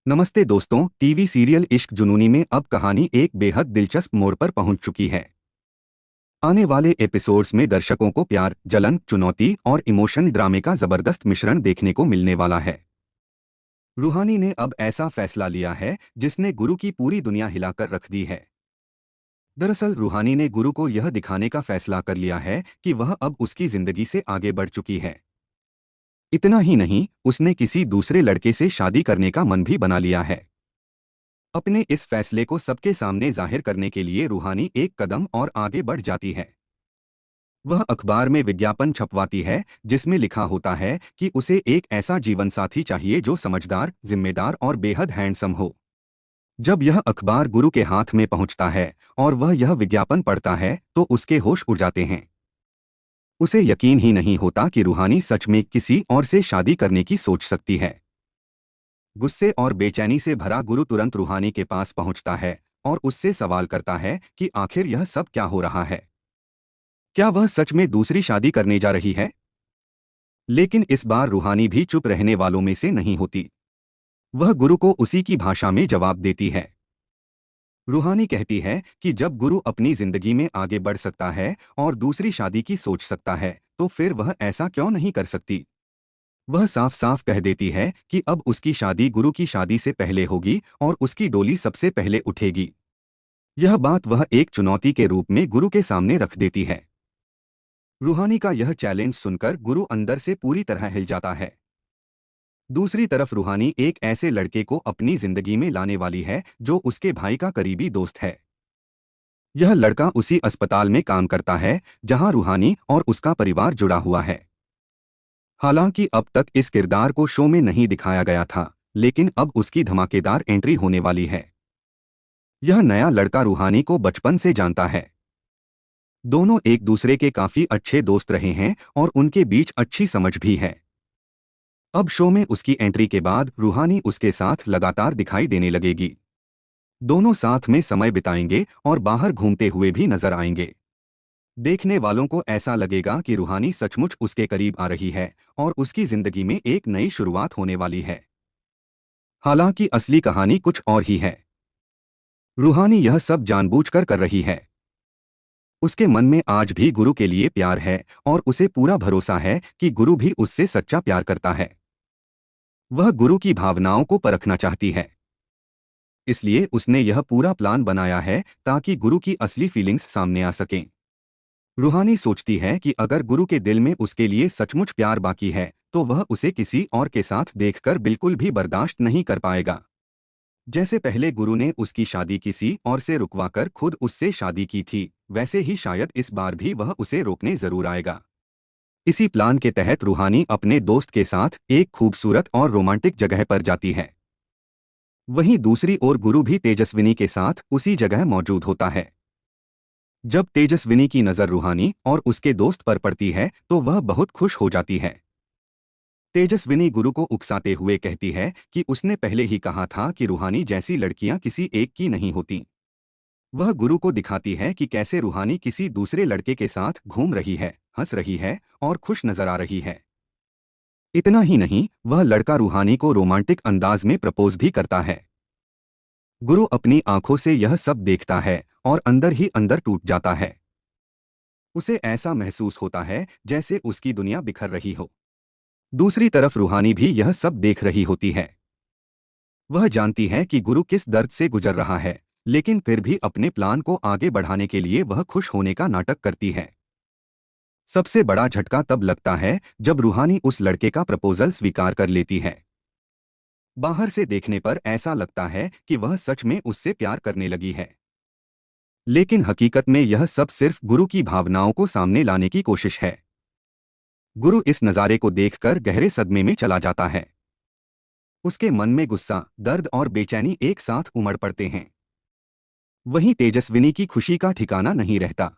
नमस्ते दोस्तों, TV serial इश्क जुनूनी में अब कहानी एक बेहद दिलचस्प मोड़ पर पहुंच चुकी है। आने वाले एपिसोड्स में दर्शकों को प्यार, जलन, चुनौती और इमोशन ड्रामे का जबरदस्त मिश्रण देखने को मिलने वाला है। रूहानी ने अब ऐसा फैसला लिया है जिसने गुरु की पूरी दुनिया हिलाकर रख दी है। दरअसल रूहानी ने गुरु को यह दिखाने का फैसला कर लिया है कि वह अब उसकी जिंदगी से आगे बढ़ चुकी है। इतना ही नहीं, उसने किसी दूसरे लड़के से शादी करने का मन भी बना लिया है। अपने इस फैसले को सबके सामने जाहिर करने के लिए रूहानी एक कदम और आगे बढ़ जाती है। वह अखबार में विज्ञापन छपवाती है जिसमें लिखा होता है कि उसे एक ऐसा जीवनसाथी चाहिए जो समझदार, जिम्मेदार और बेहद हैंडसम हो। जब यह अखबार गुरु के हाथ में पहुंचता है और वह यह विज्ञापन पढ़ता है तो उसके होश उड़ जाते हैं। उसे यकीन ही नहीं होता कि रूहानी सच में किसी और से शादी करने की सोच सकती है। गुस्से और बेचैनी से भरा गुरु तुरंत रूहानी के पास पहुंचता है और उससे सवाल करता है कि आखिर यह सब क्या हो रहा है। क्या वह सच में दूसरी शादी करने जा रही है? लेकिन इस बार रूहानी भी चुप रहने वालों में से नहीं होती। वह गुरु को उसी की भाषा में जवाब देती है। रूहानी कहती है कि जब गुरु अपनी जिंदगी में आगे बढ़ सकता है और दूसरी शादी की सोच सकता है तो फिर वह ऐसा क्यों नहीं कर सकती। वह साफ साफ कह देती है कि अब उसकी शादी गुरु की शादी से पहले होगी और उसकी डोली सबसे पहले उठेगी। यह बात वह एक चुनौती के रूप में गुरु के सामने रख देती है। रूहानी का यह चैलेंज सुनकर गुरु अंदर से पूरी तरह हिल जाता है। दूसरी तरफ रूहानी एक ऐसे लड़के को अपनी जिंदगी में लाने वाली है जो उसके भाई का करीबी दोस्त है। यह लड़का उसी अस्पताल में काम करता है जहां रूहानी और उसका परिवार जुड़ा हुआ है। हालांकि अब तक इस किरदार को शो में नहीं दिखाया गया था, लेकिन अब उसकी धमाकेदार एंट्री होने वाली है। यह नया लड़का रूहानी को बचपन से जानता है। दोनों एक दूसरे के काफी अच्छे दोस्त रहे हैं और उनके बीच अच्छी समझ भी है। अब शो में उसकी एंट्री के बाद रूहानी उसके साथ लगातार दिखाई देने लगेगी। दोनों साथ में समय बिताएंगे और बाहर घूमते हुए भी नजर आएंगे। देखने वालों को ऐसा लगेगा कि रूहानी सचमुच उसके करीब आ रही है और उसकी जिंदगी में एक नई शुरुआत होने वाली है। हालांकि असली कहानी कुछ और ही है। रूहानी यह सब जानबूझकर कर रही है। उसके मन में आज भी गुरु के लिए प्यार है और उसे पूरा भरोसा है कि गुरु भी उससे सच्चा प्यार करता है। वह गुरु की भावनाओं को परखना चाहती है। इसलिए उसने यह पूरा प्लान बनाया है ताकि गुरु की असली फीलिंग्स सामने आ सकें। रूहानी सोचती है कि अगर गुरु के दिल में उसके लिए सचमुच प्यार बाकी है तो वह उसे किसी और के साथ देखकर बिल्कुल भी बर्दाश्त नहीं कर पाएगा। जैसे पहले गुरु ने उसकी शादी किसी और से रुकवाकर खुद उससे शादी की थी, वैसे ही शायद इस बार भी वह उसे रोकने जरूर आएगा। इसी प्लान के तहत रूहानी अपने दोस्त के साथ एक खूबसूरत और रोमांटिक जगह पर जाती है। वहीं दूसरी ओर गुरु भी तेजस्विनी के साथ उसी जगह मौजूद होता है। जब तेजस्विनी की नज़र रूहानी और उसके दोस्त पर पड़ती है तो वह बहुत खुश हो जाती है। तेजस्विनी गुरु को उकसाते हुए कहती है कि उसने पहले ही कहा था कि रूहानी जैसी लड़कियां किसी एक की नहीं होती। वह गुरु को दिखाती है कि कैसे रूहानी किसी दूसरे लड़के के साथ घूम रही है, हंस रही है और खुश नजर आ रही है। इतना ही नहीं, वह लड़का रूहानी को रोमांटिक अंदाज में प्रपोज भी करता है। गुरु अपनी आंखों से यह सब देखता है और अंदर ही अंदर टूट जाता है। उसे ऐसा महसूस होता है जैसे उसकी दुनिया बिखर रही हो। दूसरी तरफ रूहानी भी यह सब देख रही होती है। वह जानती है कि गुरु किस दर्द से गुजर रहा है, लेकिन फिर भी अपने प्लान को आगे बढ़ाने के लिए वह खुश होने का नाटक करती है। सबसे बड़ा झटका तब लगता है जब रूहानी उस लड़के का प्रपोजल स्वीकार कर लेती है। बाहर से देखने पर ऐसा लगता है कि वह सच में उससे प्यार करने लगी है, लेकिन हकीकत में यह सब सिर्फ गुरु की भावनाओं को सामने लाने की कोशिश है। गुरु इस नज़ारे को देखकर गहरे सदमे में चला जाता है। उसके मन में गुस्सा, दर्द और बेचैनी एक साथ उमड़ पड़ते हैं। वहीं तेजस्विनी की खुशी का ठिकाना नहीं रहता।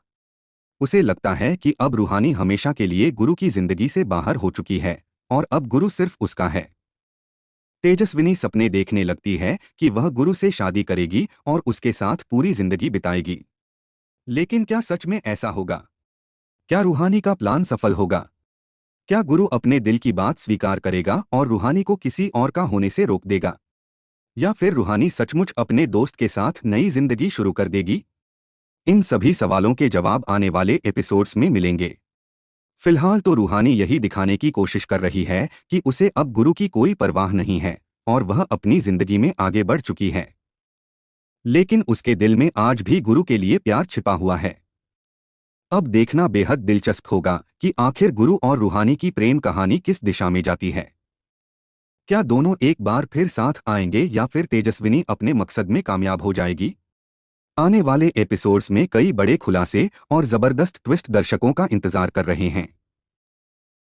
उसे लगता है कि अब रूहानी हमेशा के लिए गुरु की जिंदगी से बाहर हो चुकी है और अब गुरु सिर्फ उसका है। तेजस्विनी सपने देखने लगती है कि वह गुरु से शादी करेगी और उसके साथ पूरी जिंदगी बिताएगी। लेकिन क्या सच में ऐसा होगा? क्या रूहानी का प्लान सफल होगा? क्या गुरु अपने दिल की बात स्वीकार करेगा और रूहानी को किसी और का होने से रोक देगा? या फिर रूहानी सचमुच अपने दोस्त के साथ नई जिंदगी शुरू कर देगी? इन सभी सवालों के जवाब आने वाले एपिसोड्स में मिलेंगे। फिलहाल तो रूहानी यही दिखाने की कोशिश कर रही है कि उसे अब गुरु की कोई परवाह नहीं है और वह अपनी जिंदगी में आगे बढ़ चुकी है। लेकिन उसके दिल में आज भी गुरु के लिए प्यार छिपा हुआ है। अब देखना बेहद दिलचस्प होगा कि आखिर गुरु और रूहानी की प्रेम कहानी किस दिशा में जाती है। क्या दोनों एक बार फिर साथ आएंगे या फिर तेजस्विनी अपने मकसद में कामयाब हो जाएगी? आने वाले एपिसोड्स में कई बड़े खुलासे और जबरदस्त ट्विस्ट दर्शकों का इंतजार कर रहे हैं।